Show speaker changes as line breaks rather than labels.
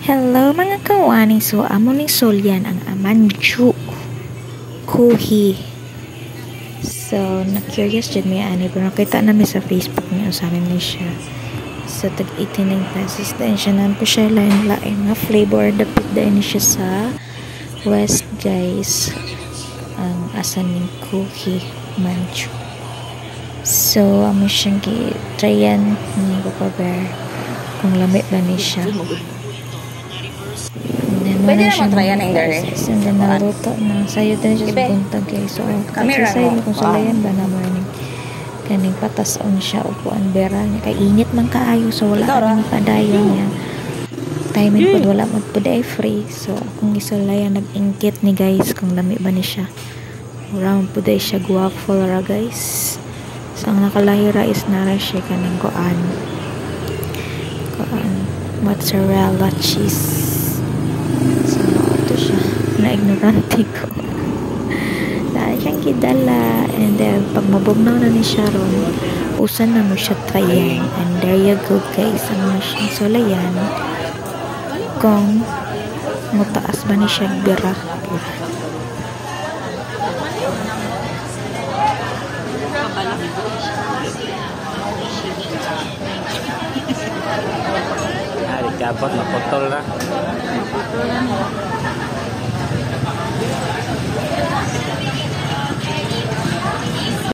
Hello mga kawani, so amo ni Solyan ang amanju kuhi. So na-curious dyan may ani pero nakita namin sa Facebook niya usamin ni siya. So tag 89 pesos din siya nan po siya lain-lain nga flavor dapit din siya sa West guys. Ang asan ning kuhi manju. So amo siyang gi-tryan ni Papa kung lamit ba ni siya.
Pwede naman try yan ang dere.
And then naluto na. Sayo din siya sa buntag guys. So, exercise mo kung sulayan ba na morning. Kaning patason siya upuan bera niya. Kay init man kaayo. So, wala kang padayon niya. Timing po wala mo po day free. So, akong isulayan nag-ingkit ni guys kung lami ba ni siya. Round po day siya guwapful ra guys. So, ang nakalahira is nara siya kanang koan mozzarella cheese. So, ito siya. Na-ignorante ko. Dahil siyang kidala. And then, pag mabugnaw na ni Sharon, usan na mo siya tryan. And there you go, guys. Ang siyang sulayan. Kung mataas ba ni siya bira.
Dapat mapotol na.